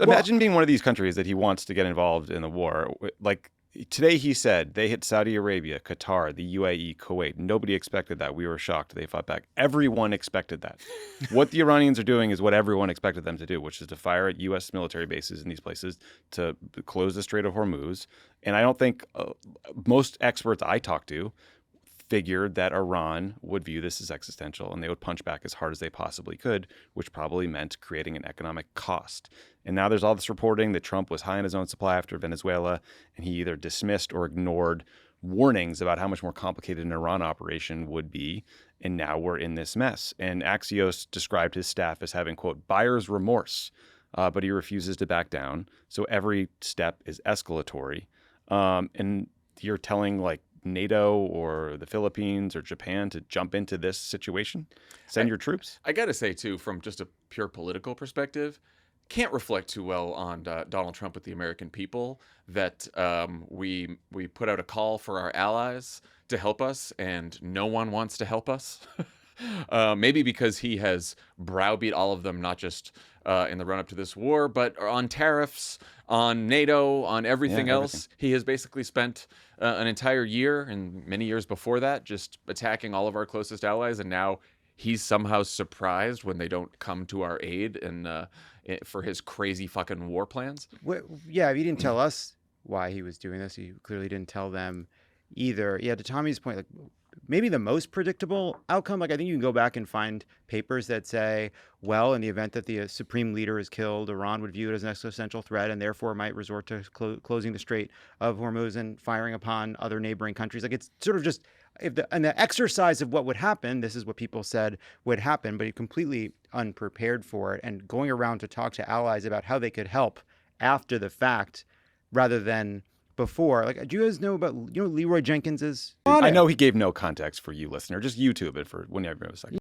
Imagine being one of these countries that he wants to get involved in the war. Like today he said they hit Saudi Arabia, Qatar, the UAE, Kuwait. Nobody expected that. We were shocked. They fought back. Everyone expected that. What the Iranians are doing is what everyone expected them to do, which is to fire at U.S. military bases in these places to close the Strait of Hormuz. And I don't think most experts I talk to figured that Iran would view this as existential and they would punch back as hard as they possibly could, which probably meant creating an economic cost. And now there's all this reporting that Trump was high on his own supply after Venezuela, and he either dismissed or ignored warnings about how much more complicated an Iran operation would be. And now we're in this mess. And Axios described his staff as having, quote, buyer's remorse, but he refuses to back down. So every step is escalatory. And you're telling like NATO or the Philippines or Japan to jump into this situation, send your troops? I got to say, too, from just a pure political perspective, can't reflect too well on Donald Trump with the American people that we put out a call for our allies to help us and no one wants to help us. Maybe because he has browbeat all of them, not just in the run-up to this war, but on tariffs, on NATO, on everything else. He has basically spent an entire year and many years before that just attacking all of our closest allies, and now he's somehow surprised when they don't come to our aid and for his crazy fucking war plans. Yeah, he didn't tell us why he was doing this. He clearly didn't tell them either. Yeah, to Tommy's point, like maybe the most predictable outcome, like I think you can go back and find papers that say, well, in the event that the supreme leader is killed, Iran would view it as an existential threat and therefore might resort to closing the Strait of Hormuz and firing upon other neighboring countries. Like it's sort of just, and the exercise of what would happen, this is what people said would happen, but you're completely unprepared for it. And going around to talk to allies about how they could help after the fact rather than before. Like, do you guys know about, Leroy Jenkins is? I know he gave no context for you, listener. Just YouTube it for when you have a second.